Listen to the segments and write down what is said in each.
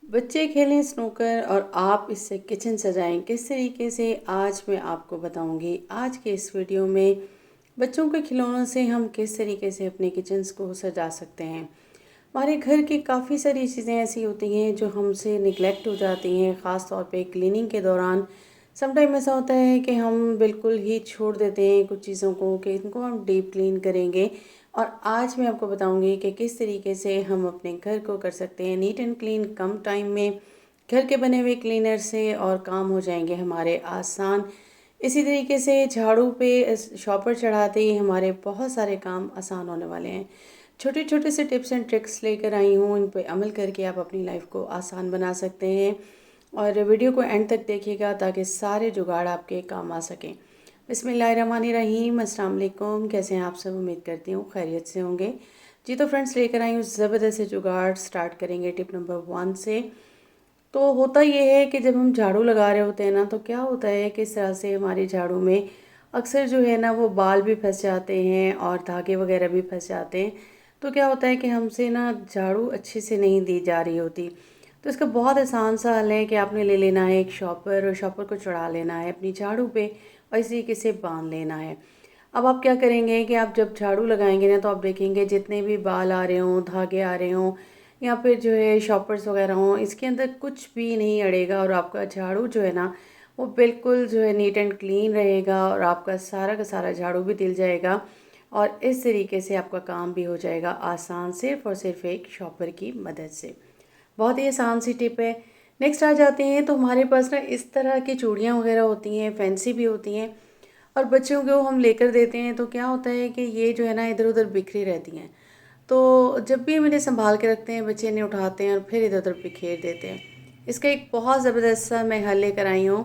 बच्चे खेलें स्नूकर और आप इससे किचन सजाएं किस तरीके से, आज मैं आपको बताऊंगी। आज के इस वीडियो में बच्चों के खिलौनों से हम किस तरीके से अपने किचन्स को सजा सकते हैं। हमारे घर की काफ़ी सारी चीज़ें ऐसी होती हैं जो हमसे निगलेक्ट हो जाती हैं, ख़ास तौर पे क्लीनिंग के दौरान। समटाइम ऐसा होता है कि हम बिल्कुल ही छोड़ देते हैं कुछ चीज़ों को कि इनको हम डीप क्लीन करेंगे। और आज मैं आपको बताऊंगी कि किस तरीके से हम अपने घर को कर सकते हैं neat and clean come time में, घर के बने हुए क्लीनर से, और काम हो जाएंगे हमारे आसान। इसी तरीके से झाड़ू पे शॉपर चढ़ाते ही हमारे बहुत सारे काम आसान होने वाले हैं। छोटे छोटे से टिप्स एंड ट्रिक्स लेकर आई हूँ, इन पे अमल करके आप अपनी लाइफ को आसान बना सकते हैं। और वीडियो को एंड तक देखिएगा ताकि सारे जुगाड़ आपके काम आ सकें। बिस्मिल्लाहिर्रहमानिर्रहीम, अस्सलाम वालेकुम। कैसे हैं आप सब? उम्मीद करती हूँ खैरियत से होंगे। जी तो फ्रेंड्स, लेकर आई हूँ ज़बरदस्त से जुगाड़। स्टार्ट करेंगे टिप नंबर 1 से। तो होता ये है कि जब हम झाड़ू लगा रहे होते हैं ना, तो क्या होता है कि इस तरह से हमारे झाड़ू में अक्सर जो है ना वो बाल भी फंस जाते हैं और धागे वगैरह भी फंस जाते हैं। तो क्या होता है कि हमसे ना झाड़ू अच्छे से नहीं दी जा रही होती। तो इसका बहुत आसान सा हल है कि आपने ले लेना है एक शॉपर, और शॉपर को चढ़ा लेना है अपनी झाड़ू पे और इसी तरीके से बांध लेना है। अब आप क्या करेंगे कि आप जब झाड़ू लगाएंगे ना, तो आप देखेंगे जितने भी बाल आ रहे हों, धागे आ रहे हों, या फिर जो है शॉपर्स वगैरह हों, इसके अंदर कुछ भी नहीं अड़ेगा और आपका झाड़ू जो है ना वो बिल्कुल जो है नीट एंड क्लीन रहेगा और आपका सारा का सारा झाड़ू भी दिल जाएगा। और इस तरीके से आपका काम भी हो जाएगा आसान, सिर्फ और सिर्फ एक शॉपर की मदद से। बहुत ही आसान सी टिप है। नेक्स्ट आ जाते हैं, तो हमारे पास ना इस तरह की चूड़ियाँ वगैरह होती हैं, फैंसी भी होती हैं, और बच्चों को हम लेकर देते हैं तो क्या होता है कि ये जो है ना इधर उधर बिखरी रहती हैं। तो जब भी हम इन्हें संभाल के रखते हैं, बच्चे इन्हें उठाते हैं और फिर इधर उधर बिखेर देते हैं। इसका एक बहुत ज़बरदस्त सा मैं हल लेकर आई हूँ।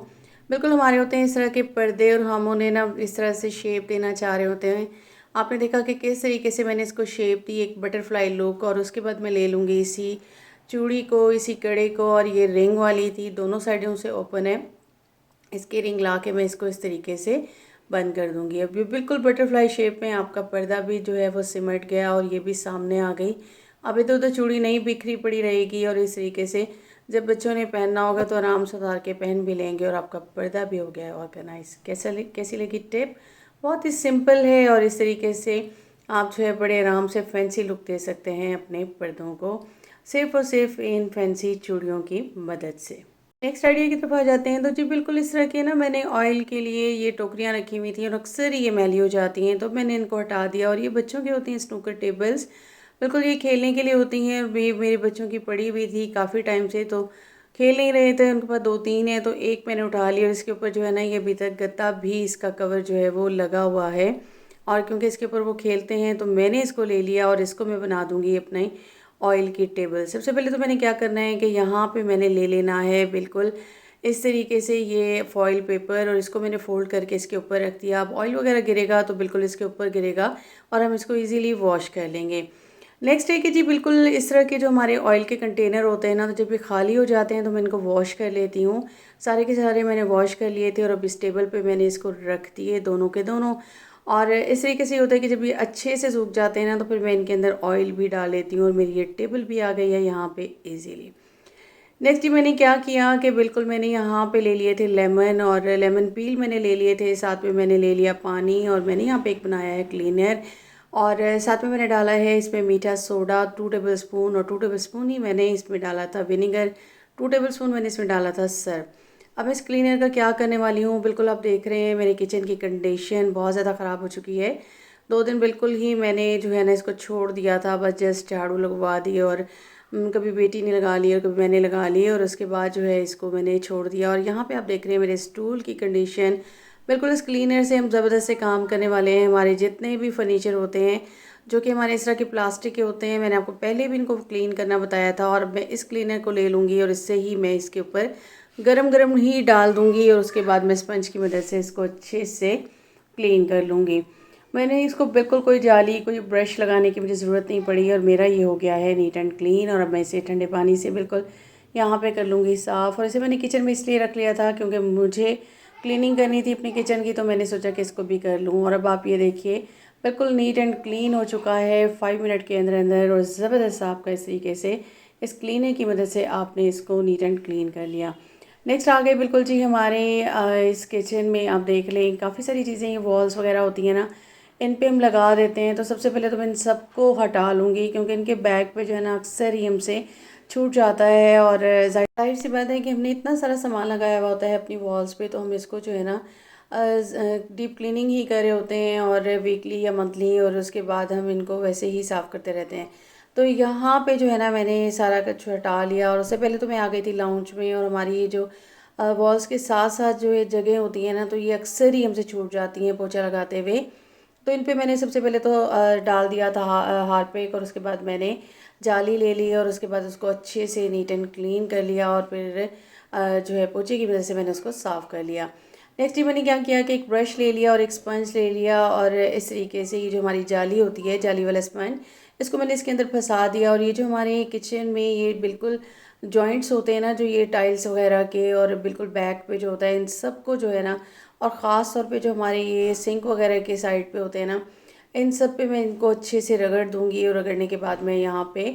बिल्कुल हमारे होते हैं इस तरह के पर्दे, और हम उन्हें ना इस तरह से शेप देना चाह रहे होते हैं। आपने देखा कि किस तरीके से मैंने इसको शेप दी, एक बटरफ्लाई लुक। और उसके बाद मैं ले लूँगी इसी चूड़ी को, इसी कड़े को, और ये रिंग वाली थी, दोनों साइडों से ओपन है। इसकी रिंग ला के मैं इसको इस तरीके से बंद कर दूंगी। अब ये बिल्कुल बटरफ्लाई शेप में आपका पर्दा भी जो है वो सिमट गया और ये भी सामने आ गई। अब इधर उधर चूड़ी नहीं बिखरी पड़ी रहेगी, और इस तरीके से जब बच्चों ने पहनना होगा तो आराम से उतार के पहन भी लेंगे, और आपका पर्दा भी हो गया ऑर्गेनाइज। कैसी लगी टिप? बहुत ही सिंपल है, और इस तरीके से आप जो है बड़े आराम से फैंसी लुक दे सकते हैं अपने पर्दों को, सिर्फ और सिर्फ इन फैंसी चूड़ियों की मदद से। नेक्स्ट आइडिया की तरफ आ जाते हैं। तो जी बिल्कुल इस तरह के ना मैंने ऑयल के लिए ये टोकरियाँ रखी हुई थी, और अक्सर ये मैली हो जाती हैं, तो मैंने इनको हटा दिया। और ये बच्चों की होती हैं स्नूकर टेबल्स, बिल्कुल ये खेलने के लिए होती हैं। और मेरे बच्चों की पड़ी हुई थी काफ़ी टाइम से, तो खेल नहीं रहे थे, उनके पास दो तीन है, तो एक मैंने उठा लिया। और इसके ऊपर जो है ना ये अभी तक गत्ता भी, इसका कवर जो है वो लगा हुआ है। और क्योंकि इसके ऊपर वो खेलते हैं तो मैंने इसको ले लिया, और इसको मैं बना दूँगी अपने ऑयल की टेबल। सबसे पहले तो मैंने क्या करना है कि यहाँ पे मैंने ले लेना है बिल्कुल इस तरीके से ये फॉइल पेपर, और इसको मैंने फ़ोल्ड करके इसके ऊपर रख दिया। अब ऑयल वगैरह गिरेगा तो बिल्कुल इसके ऊपर गिरेगा, और हम इसको इजीली वॉश कर लेंगे। नेक्स्ट है कि जी बिल्कुल इस तरह के जो हमारे ऑयल के कंटेनर होते हैं ना, तो जब ये खाली हो जाते हैं तो मैं इनको वॉश कर लेती हूँ। सारे के सारे मैंने वॉश कर लिए थे, और अब इस टेबल पे मैंने इसको रख दिए दोनों के दोनों। और इस तरीके से होता है कि जब ये अच्छे से सूख जाते हैं ना, तो फिर मैं इनके अंदर ऑयल भी डाल लेती हूँ, और मेरी ये टेबल भी आ गई है यहाँ पे ईजीली। नेक्स्ट मैंने क्या किया कि बिल्कुल मैंने यहाँ पे ले लिए थे लेमन, और लेमन पील मैंने ले लिए थे, साथ में मैंने ले लिया पानी, और मैंने यहाँ पे एक बनाया है क्लीनर। और साथ में मैंने डाला है इसमें मीठा सोडा 2 टेबल स्पून, और 2 टेबल स्पून ही मैंने इसमें डाला था विनेगर, 2 टेबल स्पून मैंने इसमें डाला था सर्फ। अब इस क्लीनर का क्या करने वाली हूँ, बिल्कुल आप देख रहे हैं मेरे किचन की कंडीशन बहुत ज़्यादा ख़राब हो चुकी है। 2 दिन बिल्कुल ही मैंने जो है ना इसको छोड़ दिया था, बस जस्ट झाड़ू लगवा दी, और कभी बेटी ने लगा ली और कभी मैंने लगा ली, और उसके बाद जो है इसको मैंने छोड़ दिया। और यहाँ पे आप देख रहे हैं मेरे स्टूल की कंडीशन। बिल्कुल इस क्लीनर से हम ज़बरदस्त से काम करने वाले हैं। हमारे जितने भी फर्नीचर होते हैं जो कि हमारे इस तरह के प्लास्टिक के होते हैं, मैंने आपको पहले भी इनको क्लीन करना बताया था, और मैं इस क्लीनर को ले लूँगी और इससे ही मैं इसके ऊपर गरम गरम ही डाल दूँगी, और उसके बाद मैं स्पंज की मदद से इसको अच्छे से क्लीन कर लूँगी। मैंने इसको बिल्कुल कोई जाली, कोई ब्रश लगाने की मुझे ज़रूरत नहीं पड़ी, और मेरा ये हो गया है नीट एंड क्लीन। और अब मैं इसे ठंडे पानी से बिल्कुल यहाँ पे कर लूँगी साफ़। और इसे मैंने किचन में इसलिए रख लिया था क्योंकि मुझे क्लीनिंग करनी थी अपनी किचन की, तो मैंने सोचा कि इसको भी कर लूँ। और अब आप ये देखिए बिल्कुल नीट एंड क्लीन हो चुका है 5 मिनट के अंदर अंदर, और ज़बरदस्त आपका इस तरीके से इस क्लीनर की मदद से आपने इसको नीट एंड क्लीन कर लिया। नेक्स्ट आ गए बिल्कुल जी हमारे इस किचन में। आप देख लें काफ़ी सारी चीज़ें, ये वॉल्स वगैरह होती हैं ना, इन पे हम लगा देते हैं। तो सबसे पहले तो मैं इन सबको हटा लूँगी, क्योंकि इनके बैक पे जो है ना अक्सर ही हमसे छूट जाता है। और जाहिर सी बात है कि हमने इतना सारा सामान लगाया हुआ होता है अपनी वॉल्स पे, तो हम इसको जो है ना डीप क्लीनिंग ही कर रहे होते हैं, और वीकली या मंथली, और उसके बाद हम इनको वैसे ही साफ़ करते रहते हैं। तो यहाँ पे जो है ना मैंने सारा कुछ हटा लिया, और उससे पहले तो मैं आ गई थी लाउंज में। और हमारी ये जो वॉल्स के साथ साथ जो ये जगह होती है ना, तो ये अक्सर ही हमसे छूट जाती हैं पोछा लगाते हुए। तो इन पे मैंने सबसे पहले तो डाल दिया था हार्पिक, और उसके बाद मैंने जाली ले ली, और उसके बाद उसको अच्छे से नीट एंड क्लीन कर लिया, और फिर जो है पोछे की मदद से मैंने उसको साफ़ कर लिया। नेक्स्ट ये मैंने क्या किया कि एक ब्रश ले लिया और एक स्पंज ले लिया, और इस तरीके से ये जो हमारी जाली होती है, जाली वाला स्पंज, इसको मैंने इसके अंदर फंसा दिया। और ये जो हमारे किचन में ये बिल्कुल जॉइंट्स होते हैं ना, जो ये टाइल्स वगैरह के, और बिल्कुल बैक पे जो होता है, इन सब को जो है ना, और ख़ास तौर पे जो हमारे ये सिंक वगैरह के साइड पे होते हैं ना, इन सब पे मैं इनको अच्छे से रगड़ दूंगी। और रगड़ने के बाद मैं यहाँ पे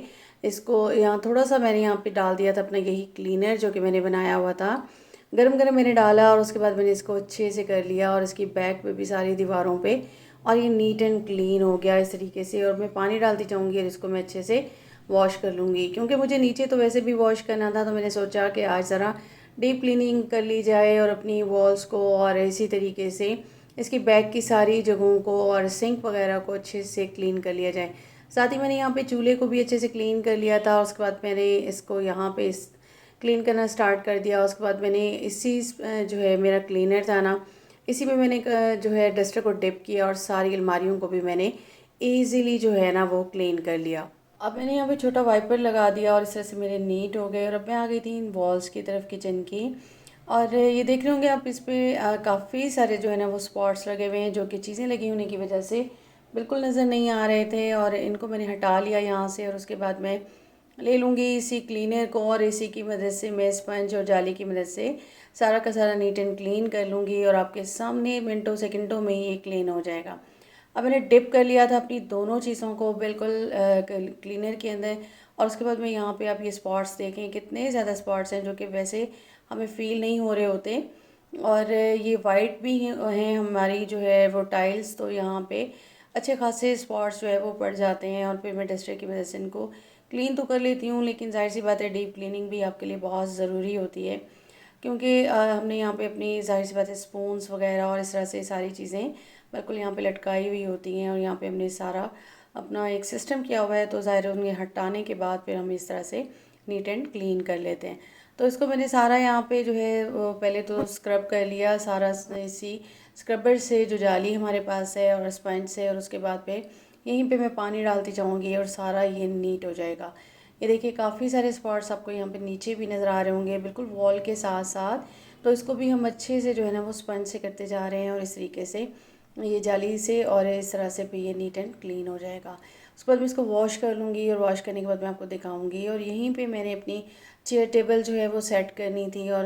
इसको, यहाँ थोड़ा सा मैंने यहाँ पे डाल दिया था अपना यही क्लीनर जो कि मैंने बनाया हुआ था, गरम गरम मैंने डाला, और उसके बाद मैंने इसको अच्छे से कर लिया, और इसकी बैक पे भी सारी दीवारों पे, और ये नीट एंड क्लीन हो गया इस तरीके से। और मैं पानी डालती जाऊँगी, और इसको मैं अच्छे से वॉश कर लूँगी, क्योंकि मुझे नीचे तो वैसे भी वॉश करना था। तो मैंने सोचा कि आज ज़रा डीप क्लीनिंग कर ली जाए, और अपनी वॉल्स को, और इसी तरीके से इसकी बैक की सारी जगहों को और सिंक वगैरह को अच्छे से क्लीन कर लिया जाए। साथ ही मैंने यहाँ पे चूल्हे को भी अच्छे से क्लीन कर लिया था। उसके बाद मैंने इसको यहाँ पे क्लीन करना स्टार्ट कर दिया। उसके बाद मैंने इसी जो है मेरा क्लीनर था ना, इसी में मैंने जो है डस्टर को डिप किया, और सारी अलमारियों को भी मैंने ईज़िली जो है ना वो क्लीन कर लिया। अब मैंने यहाँ पे छोटा वाइपर लगा दिया, और इस तरह से मेरे नीट हो गए। और अब मैं आ गई थी इन वॉल्स की तरफ किचन की, और ये देख रहे होंगे आप, इस पर काफ़ी सारे जो है ना वो स्पॉट्स लगे हुए हैं, जो कि चीज़ें लगी होने की वजह से बिल्कुल नज़र नहीं आ रहे थे। और इनको मैंने हटा लिया यहाँ से, और उसके बाद मैं ले लूँगी इसी क्लीनर को, और इसी की मदद से मैं स्पंज और जाली की मदद से सारा का सारा नीट एंड क्लीन कर लूँगी, और आपके सामने मिनटों सेकंडों में ही ये क्लीन हो जाएगा। अब मैंने डिप कर लिया था अपनी दोनों चीज़ों को बिल्कुल क्लीनर के अंदर, और उसके बाद मैं यहाँ पे आप ये स्पॉट्स देखें, कितने ज़्यादा स्पॉट्स हैं, जो कि वैसे हमें फ़ील नहीं हो रहे होते। और ये वाइट भी हैं हमारी जो है वो टाइल्स, तो यहाँ पे अच्छे खासे स्पॉट्स जो है वो पड़ जाते हैं। और फिर मैं डस्टर की वजह से इनको क्लीन तो कर लेती हूँ, लेकिन जाहिर सी बात है डीप क्लीनिंग भी आपके लिए बहुत ज़रूरी होती है, क्योंकि हमने यहाँ पे अपनी जाहिर सी बात है स्पून्स वगैरह और इस तरह से सारी चीज़ें बिल्कुल यहाँ पे लटकाई हुई होती हैं, और यहाँ पे हमने सारा अपना एक सिस्टम किया हुआ है। तो ज़ाहिर है उन्हें हटाने के बाद फिर हम इस तरह से नीट एंड क्लीन कर लेते हैं। तो इसको मैंने सारा यहाँ पे जो है वो पहले तो स्क्रब कर लिया सारा, इसी स्क्रबर से जो जाली हमारे पास है और स्पंज से, और उसके बाद पे यहीं पे मैं पानी डालती जाऊँगी, और सारा ये नीट हो जाएगा। ये देखिए काफ़ी सारे स्पॉट्स आपको यहाँ पे नीचे भी नज़र आ रहे होंगे बिल्कुल वॉल के साथ साथ। तो इसको भी हम अच्छे से जो है ना वो स्पंज से करते जा रहे हैं, और इस तरीके से ये जाली से, और इस तरह से भी ये नीट एंड क्लीन हो जाएगा। उसके बाद मैं इसको वॉश कर लूँगी, और वॉश करने के बाद मैं आपको दिखाऊंगी। और यहीं पे मैंने अपनी चेयर टेबल जो है वो सेट करनी थी, और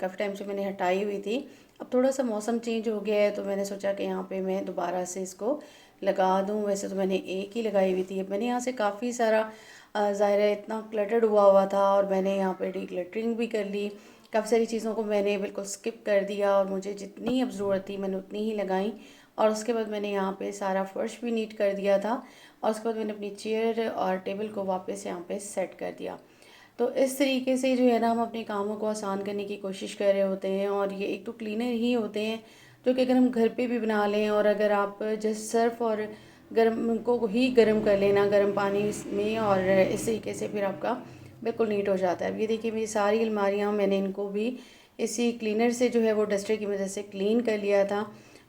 काफ़ी टाइम से मैंने हटाई हुई थी। अब थोड़ा सा मौसम चेंज हो गया है, तो मैंने सोचा कि यहाँ पे मैं दोबारा से इसको लगा दूँ। वैसे तो मैंने एक ही लगाई हुई थी। अब मैंने यहाँ से काफ़ी सारा ज़ाहिर है इतना क्लटर्ड हुआ हुआ था, और मैंने यहाँ पे डीक्लटरिंग भी कर ली। काफ़ी सारी चीज़ों को मैंने बिल्कुल स्किप कर दिया, और मुझे जितनी अब ज़रूरत थी मैंने उतनी ही लगाई। और उसके बाद मैंने यहाँ पे सारा फर्श भी नीट कर दिया था, और उसके बाद मैंने अपनी चेयर और टेबल को वापस यहाँ पे सेट कर दिया। तो इस तरीके से जो है ना हम अपने कामों को आसान करने की कोशिश कर रहे होते हैं। और ये एक तो क्लीनर ही होते हैं जो कि अगर हम घर पे भी बना लें, और अगर आप जस्ट सर्फ और गर्म को ही गर्म कर लेना गर्म पानी में, और इस तरीके से फिर आपका बिल्कुल नीट हो जाता है। अब ये देखिए मेरी सारी अलमारियाँ मैंने इनको भी इसी क्लीनर से जो है वो डस्टर की मदद से क्लीन कर लिया था,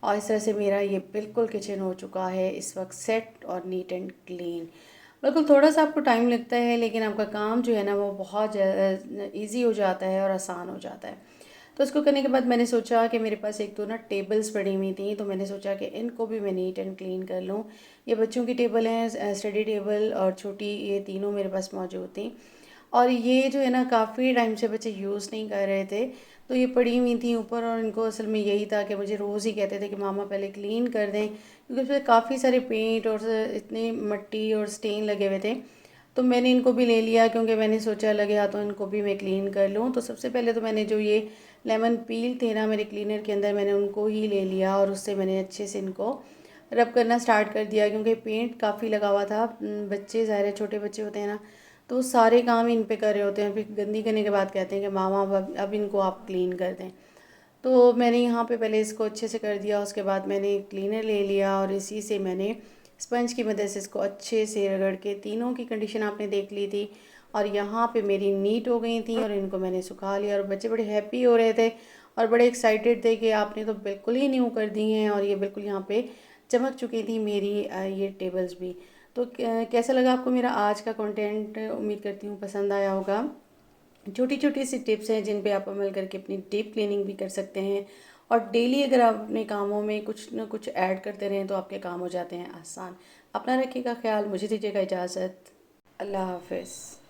और इस तरह से मेरा ये बिल्कुल किचन हो चुका है इस वक्त सेट और नीट एंड क्लीन। बिल्कुल थोड़ा सा आपको टाइम लगता है, लेकिन आपका काम जो है ना वो बहुत ईजी हो जाता है और आसान हो जाता है। तो इसको करने के बाद मैंने सोचा कि मेरे पास एक तो ना टेबल्स पड़ी हुई थी, तो मैंने सोचा कि इनको भी मैं नीट एंड क्लीन कर लूँ। ये बच्चों की टेबल हैं, स्टडी टेबल और छोटी, ये तीनों मेरे पास मौजूद थी। और ये जो है ना काफ़ी टाइम से बच्चे यूज़ नहीं कर रहे थे, तो ये पड़ी हुई थी ऊपर। और इनको असल में यही था कि मुझे रोज़ ही कहते थे कि मामा पहले क्लीन कर दें, क्योंकि उसमें काफ़ी सारे पेंट और इतनी मिट्टी और स्टेन लगे हुए थे। तो मैंने इनको भी ले लिया क्योंकि मैंने सोचा लगे या तो इनको भी मैं क्लीन कर लूँ। तो सबसे पहले तो मैंने जो ये लेमन पील थे ना मेरे क्लीनर के अंदर, मैंने उनको ही ले लिया और उससे मैंने अच्छे से इनको रब करना स्टार्ट कर दिया, क्योंकि पेंट काफ़ी लगा हुआ था। बच्चे ज़ाहिर है छोटे बच्चे होते हैं ना, तो वो सारे काम इन पे कर रहे होते हैं, फिर गंदी करने के बाद कहते हैं कि मामा अब इनको आप क्लीन कर दें। तो मैंने यहाँ पे पहले इसको अच्छे से कर दिया, उसके बाद मैंने क्लीनर ले लिया और इसी से मैंने स्पंज की मदद से इसको अच्छे से रगड़ के, तीनों की कंडीशन आपने देख ली थी और यहाँ पे मेरी नीट हो गई थी और इनको मैंने सुखा लिया। और बच्चे बड़े हैप्पी हो रहे थे और बड़े एक्साइटेड थे कि आपने तो बिल्कुल ही न्यू कर दी हैं, और ये बिल्कुल यहाँ पे चमक चुकी थी मेरी ये टेबल्स भी। तो कैसा लगा आपको मेरा आज का कंटेंट? उम्मीद करती हूँ पसंद आया होगा। छोटी छोटी सी टिप्स हैं जिन पे आप अमल करके अपनी डीप क्लीनिंग भी कर सकते हैं, और डेली अगर आप अपने कामों में कुछ ना कुछ ऐड करते रहें तो आपके काम हो जाते हैं आसान। अपना रखिएगा ख्याल, मुझे दीजिएगा इजाज़त। अल्लाह हाफिज़।